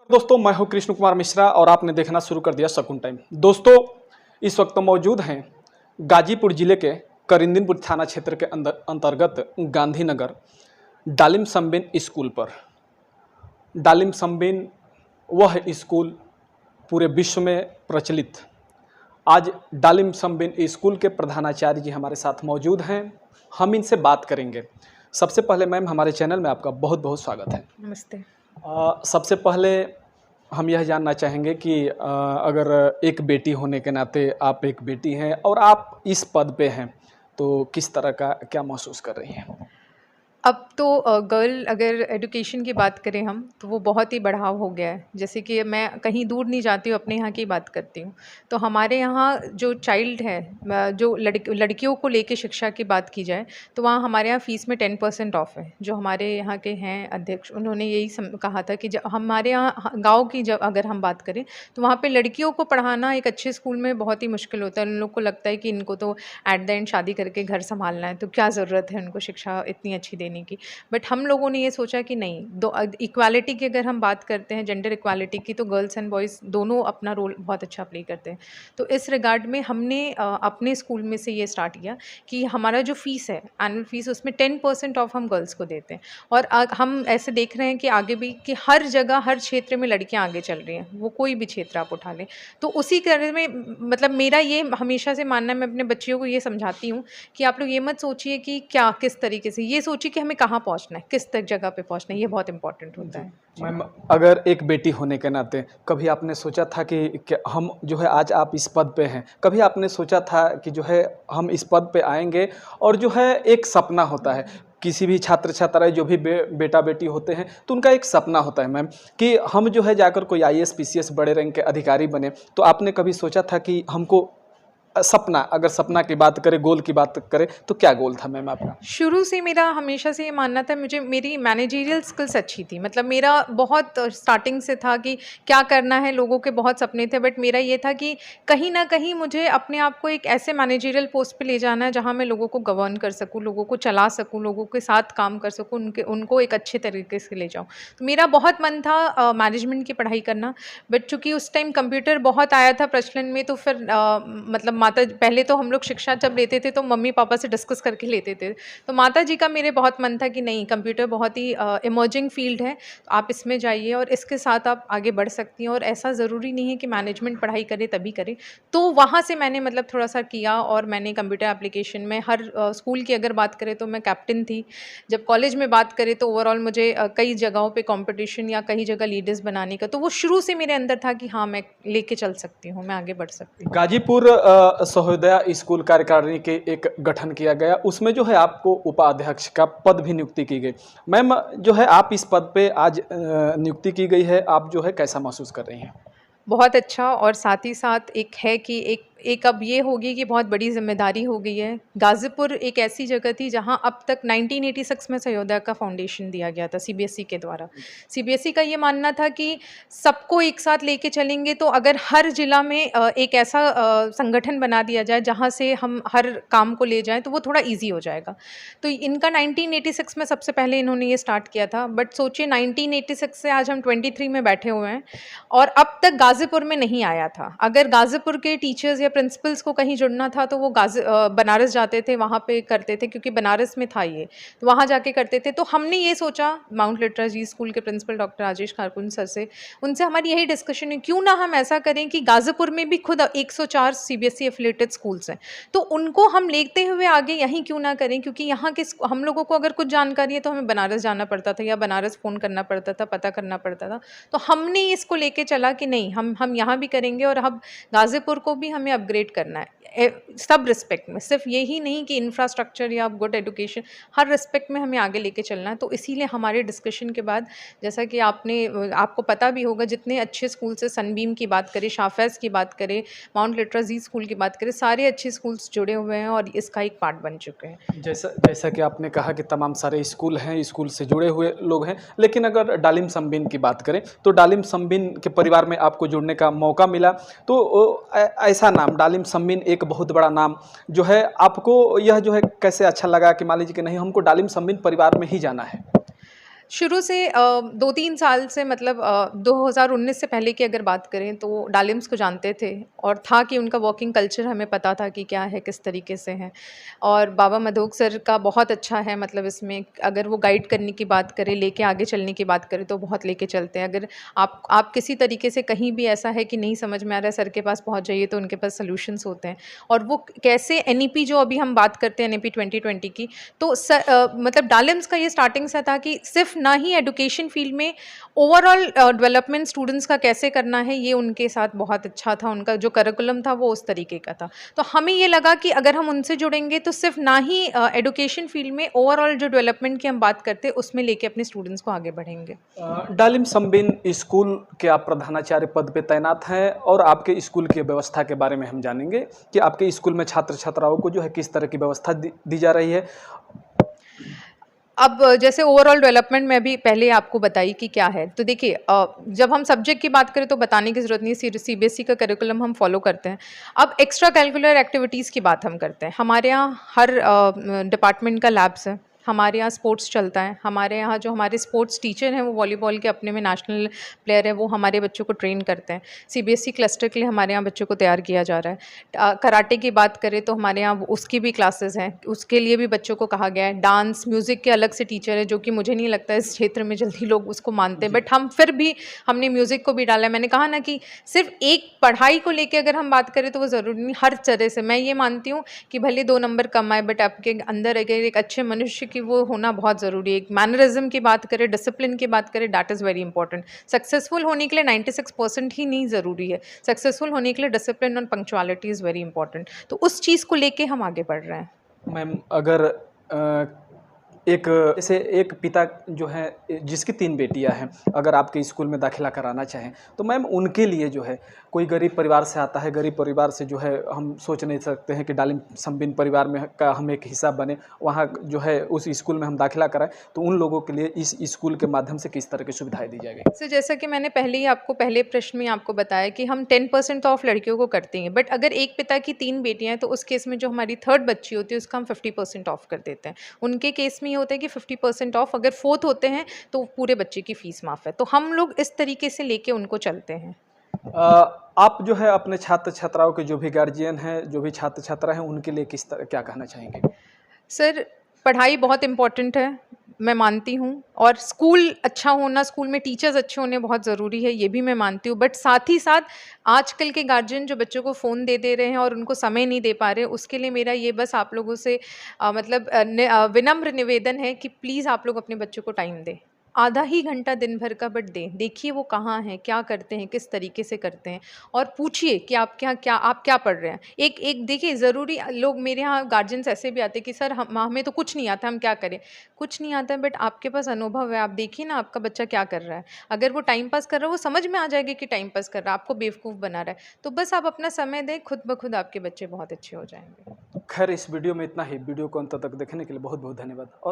दोस्तों, मैं हूं कृष्ण कुमार मिश्रा और आपने देखना शुरू कर दिया शकुन टाइम। दोस्तों, इस वक्त मौजूद हैं गाजीपुर जिले के करिंदनपुर थाना क्षेत्र के अंतर्गत गांधीनगर डालिम संबिन स्कूल पर। डालिम संबिन वह स्कूल पूरे विश्व में प्रचलित। आज डालिम संबिन स्कूल के प्रधानाचार्य जी हमारे साथ मौजूद हैं। हम इनसे बात करेंगे। सबसे पहले मैम, हमारे चैनल में आपका बहुत बहुत स्वागत है। नमस्ते। सबसे पहले हम यह जानना चाहेंगे कि अगर एक बेटी होने के नाते, आप एक बेटी हैं और आप इस पद पे हैं, तो किस तरह का क्या महसूस कर रही हैं? अब तो गर्ल अगर एजुकेशन की बात करें हम, तो वो बहुत ही बढ़ाव हो गया है। जैसे कि मैं कहीं दूर नहीं जाती हूँ, अपने यहाँ की बात करती हूँ। तो हमारे यहाँ जो चाइल्ड है, जो लड़कियों को लेके शिक्षा की बात की जाए, तो वहाँ हमारे यहाँ फ़ीस में 10% ऑफ है। जो हमारे यहाँ के हैं अध्यक्ष, उन्होंने यही कहा था कि जब हमारे यहाँ गाँव की जब अगर हम बात करें, तो वहाँ पर लड़कियों को पढ़ाना एक अच्छे स्कूल में बहुत ही मुश्किल होता है। उन लोग को लगता है कि इनको तो एट द एंड शादी करके घर संभालना है, तो क्या ज़रूरत है उनको शिक्षा इतनी अच्छी देने की। बट हम लोगों ने ये सोचा कि नहीं, दो इक्वालिटी की अगर हम बात करते हैं, जेंडर इक्वालिटी की, तो गर्ल्स एंड बॉयज़ दोनों अपना रोल बहुत अच्छा प्ले करते हैं। तो इस रिगार्ड में हमने अपने स्कूल में से ये स्टार्ट किया कि हमारा जो फ़ीस है, एनुअल फ़ीस, उसमें 10% ऑफ हम गर्ल्स को देते हैं। और हम ऐसे देख रहे हैं कि आगे भी कि हर जगह, हर क्षेत्र में लड़कियां आगे चल रही हैं। वो कोई भी क्षेत्र आप उठा लें, तो उसी तरह में मतलब मेरा ये हमेशा से मानना है, मैं अपने बच्चियों को ये समझाती हूँ कि आप लोग ये मत सोचिए कि क्या किस तरीके से, ये सोचिए कि हमें कहाँ पहुँचना है, किस तक जगह पे पहुँचना है। ये बहुत इंपॉर्टेंट होता है। मैम, अगर एक बेटी होने के नाते कभी आपने सोचा था कि हम जो है आज आप इस पद पे हैं, कभी आपने सोचा था कि जो है हम इस पद पे आएंगे? और जो है एक सपना होता है, किसी भी छात्र छात्राएं जो भी बेटा बेटी होते हैं, तो उनका एक सपना होता है मैम कि हम जो है जाकर कोई आईएएस पीसीएस बड़े रैंक के अधिकारी बने। तो आपने कभी सोचा था कि हमको सपना, अगर सपना की बात करें, गोल की बात करें, तो क्या गोल था मैम आपका? शुरू से मेरा हमेशा से ये मानना था, मुझे मेरी मैनेजरियल स्किल्स अच्छी थी। मतलब मेरा बहुत स्टार्टिंग से था कि क्या करना है, लोगों के बहुत सपने थे, बट मेरा ये था कि कहीं ना कहीं मुझे अपने आप को एक ऐसे मैनेजरियल पोस्ट पे ले जाना है जहाँ मैं लोगों को गवर्न कर सकूँ, लोगों को चला सकूँ, लोगों के साथ काम कर सकूँ, उनको एक अच्छे तरीके से ले जाऊँ। तो मेरा बहुत मन था मैनेजमेंट की पढ़ाई करना। बट चूँकि उस टाइम कंप्यूटर बहुत आया था प्रचलन में, तो फिर मतलब पहले तो हम लोग शिक्षा जब लेते थे तो मम्मी पापा से डिस्कस करके लेते थे। तो माता जी का मेरे बहुत मन था कि नहीं, कंप्यूटर बहुत ही इमर्जिंग फील्ड है, तो आप इसमें जाइए और इसके साथ आप आगे बढ़ सकती हैं, और ऐसा ज़रूरी नहीं है कि मैनेजमेंट पढ़ाई करें तभी करें। तो वहाँ से मैंने मतलब थोड़ा सा किया, और मैंने कंप्यूटर एप्लीकेशन में हर स्कूल की अगर बात करें तो मैं कैप्टन थी। जब कॉलेज में बात करें तो ओवरऑल मुझे कई जगहों पर कॉम्पिटिशन या कई जगह लीडर्स बनाने का, तो वो शुरू से मेरे अंदर था कि हाँ, मैं लेके चल सकती हूँ, मैं आगे बढ़ सकती हूँ। गाजीपुर सहोदया स्कूल कार्यकारिणी के एक गठन किया गया, उसमें जो है आपको उपाध्यक्ष का पद भी नियुक्ति की गई। मैम, जो है आप इस पद पे आज नियुक्ति की गई है, आप जो है कैसा महसूस कर रही हैं? बहुत अच्छा, और साथ ही साथ एक है कि एक अब ये होगी कि बहुत बड़ी जिम्मेदारी हो गई है। गाज़ीपुर एक ऐसी जगह थी जहां अब तक 1986 में सहोदया का फाउंडेशन दिया गया था सीबीएसई के द्वारा। सीबीएसई का ये मानना था कि सबको एक साथ लेके चलेंगे, तो अगर हर जिला में एक ऐसा संगठन बना दिया जाए जहां से हम हर काम को ले जाएं, तो वो थोड़ा ईजी हो जाएगा। तो इनका 1986 में सबसे पहले इन्होंने ये स्टार्ट किया था। बट सोचिए, 1986 से आज हम 23 में बैठे हुए हैं, और अब तक गाज़ीपुर में नहीं आया था। अगर गाज़ीपुर के टीचर्स या प्रिंसिपल्स को कहीं जुड़ना था तो वो बनारस जाते थे, वहाँ पे करते थे, क्योंकि बनारस में था ये, तो वहाँ जाके करते थे। तो हमने ये सोचा, माउंट लिटराजी स्कूल के प्रिंसिपल डॉक्टर राजेश खारकुन सर से, उनसे हमारी यही डिस्कशन है, क्यों ना हम ऐसा करें कि गाज़ीपुर में भी खुद 104 सीबीएसई एफिलिएटेड स्कूल्स हैं, तो उनको हम लेते हुए आगे यहीं क्यों ना करें। क्योंकि यहाँ के हम लोगों को अगर कुछ जानकारी है तो हमें बनारस जाना पड़ता था, या बनारस फ़ोन करना पड़ता था, पता करना पड़ता था। तो हमने इसको लेके चला कि नहीं, हम यहाँ भी करेंगे, और अब गाज़ीपुर को भी हमें अपग्रेड करना है सब रिस्पेक्ट में। सिर्फ यही नहीं कि इंफ्रास्ट्रक्चर या गुड एजुकेशन, हर रिस्पेक्ट में हमें आगे लेके चलना है। तो इसीलिए हमारे डिस्कशन के बाद, जैसा कि आपको पता भी होगा, जितने अच्छे स्कूल से, सनबीम की बात करें, शाफैज़ की बात करें, माउंट लिटराजी स्कूल की बात करें, सारे अच्छे स्कूल्स जुड़े हुए हैं और इसका एक पार्ट बन चुके हैं। जैसा कि आपने कहा कि तमाम सारे स्कूल हैं, स्कूल से जुड़े हुए लोग हैं, लेकिन अगर डालिम संबिन की बात करें तो डालिम संबिन के परिवार में आपको जुड़ने का मौका मिला, तो ऐसा नाम डालिम संबिन एक बहुत बड़ा नाम जो है, आपको यह जो है कैसे अच्छा लगा कि मान लीजिए कि नहीं, हमको डालिम संबिन परिवार में ही जाना है? शुरू से 2-3 साल से मतलब 2019 से पहले की अगर बात करें तो डालिम्स को जानते थे और था कि उनका वर्किंग कल्चर हमें पता था कि क्या है, किस तरीके से है। और बाबा मधोक सर का बहुत अच्छा है, मतलब इसमें अगर वो गाइड करने की बात करें, लेके आगे चलने की बात करें तो बहुत लेके चलते हैं। अगर आप किसी तरीके से कहीं भी ऐसा है कि नहीं समझ में आ रहा है, सर के पास पहुँच जाइए तो उनके पास सॉल्यूशंस होते हैं। और वो कैसे एनईपी जो अभी हम बात करते हैं एनईपी 2020 की, तो मतलब डालिम्स का ये स्टार्टिंग से था कि सिर्फ ना ही एजुकेशन फील्ड में ओवरऑल डेवलपमेंट स्टूडेंट्स का कैसे करना है, ये उनके साथ बहुत अच्छा था। उनका जो करिकुलम था वो उस तरीके का था। तो हमें ये लगा कि अगर हम उनसे जुड़ेंगे तो सिर्फ ना ही एजुकेशन फील्ड में ओवरऑल जो डेवलपमेंट की हम बात करते हैं उसमें लेके अपने स्टूडेंट्स को आगे बढ़ेंगे। डालिम संबिन स्कूल के आप प्रधानाचार्य पद पे तैनात हैं और आपके स्कूल की व्यवस्था के बारे में हम जानेंगे कि आपके स्कूल में छात्र छात्राओं को जो है किस तरह की व्यवस्था दी जा रही है। अब जैसे ओवरऑल डेवलपमेंट में भी पहले आपको बताई कि क्या है, तो देखिए जब हम सब्जेक्ट की बात करें तो बताने की ज़रूरत नहीं, सीबीएसई का करिकुलम हम फॉलो करते हैं। अब एक्स्ट्रा करिकुलर एक्टिविटीज़ की बात हम करते हैं। हमारे यहाँ हर डिपार्टमेंट का लैब्स है, हमारे यहाँ स्पोर्ट्स चलता है, हमारे यहाँ जो हमारे स्पोर्ट्स टीचर हैं वो वॉलीबॉल के अपने में नेशनल प्लेयर है, वो हमारे बच्चों को ट्रेन करते हैं। सीबीएसई क्लस्टर के लिए हमारे यहाँ बच्चों को तैयार किया जा रहा है। कराटे की बात करें तो हमारे यहाँ उसकी भी क्लासेस हैं, उसके लिए भी बच्चों को कहा गया है। डांस म्यूज़िक के अलग से टीचर है, जो कि मुझे नहीं लगता इस क्षेत्र में जल्दी लोग उसको मानते हैं, बट हम फिर भी हमने म्यूज़िक को भी डाला है। मैंने कहा ना कि सिर्फ एक पढ़ाई को लेके अगर हम बात करें तो वो ज़रूरी नहीं, हर तरह से मैं ये मानती हूँ कि भले 2 नंबर कम आए बट आपके अंदर अगर एक अच्छे मनुष्य की वो होना बहुत ज़रूरी है। एक मैनरिज्म की बात करें, डिसिप्लिन की बात करें, that is very important. Successful होने के लिए 96% ही नहीं ज़रूरी है, सक्सेसफुल होने के लिए डिसिप्लिन और पंक्चुअलिटी इज़ वेरी इंपॉर्टेंट। तो उस चीज़ को लेके हम आगे बढ़ रहे हैं। मैम अगर एक जैसे एक पिता जो है जिसकी 3 बेटियां हैं, अगर आपके स्कूल में दाखिला कराना चाहें तो मैम उनके लिए जो है कोई गरीब परिवार से आता है, गरीब परिवार से जो है हम सोच नहीं सकते हैं कि डालिम संबिन परिवार में का हम एक हिस्सा बने, वहाँ जो है उस स्कूल में हम दाखिला कराएं, तो उन लोगों के लिए इस स्कूल के माध्यम से किस तरह की सुविधाएं दी जाएगी? सर जैसा कि मैंने पहले ही आपको पहले प्रश्न में आपको बताया कि हम 10% ऑफ लड़कियों को करते हैं, बट अगर एक पिता की 3 बेटियां हैं तो उस केस में जो हमारी 3rd बच्ची होती है उसका हम 50% ऑफ कर देते हैं। उनके केस में ये होता है कि 50% ऑफ, अगर 4th होते हैं तो पूरे बच्चे की फीस माफ़ है। तो हम लोग इस तरीके से लेके उनको चलते हैं। आप जो है अपने छात्र छात्राओं के जो भी गार्जियन हैं, जो भी छात्र छात्रा हैं, उनके लिए किस तरह क्या कहना चाहेंगे? सर पढ़ाई बहुत इम्पोर्टेंट है, मैं मानती हूँ, और स्कूल अच्छा होना, स्कूल में टीचर्स अच्छे होने बहुत ज़रूरी है, ये भी मैं मानती हूँ। बट साथ ही साथ आजकल के गार्जियन जो बच्चों को फ़ोन दे रहे हैं और उनको समय नहीं दे पा रहे, उसके लिए मेरा ये बस आप लोगों से मतलब विनम्र निवेदन है कि प्लीज़ आप लोग अपने बच्चों को टाइम दें। आधा ही घंटा दिन भर का बट दें। देखिए वो कहाँ हैं, क्या करते हैं, किस तरीके से करते हैं, और पूछिए कि आप क्या पढ़ रहे हैं। एक देखिए ज़रूरी लोग मेरे यहाँ गार्जियंस ऐसे भी आते हैं कि सर हमें तो कुछ नहीं आता, हम क्या करें? कुछ नहीं आता है बट आपके पास अनुभव है, आप देखिए ना आपका बच्चा क्या कर रहा है। अगर वो टाइम पास कर रहा है, वो समझ में आ जाएगा कि टाइम पास कर रहा है, आपको बेवकूफ़ बना रहा है। तो बस आप अपना समय दें, खुद ब खुद आपके बच्चे बहुत अच्छे हो जाएँगे। खैर इस वीडियो में इतना ही। वीडियो को अंत तक देखने के लिए बहुत बहुत धन्यवाद। और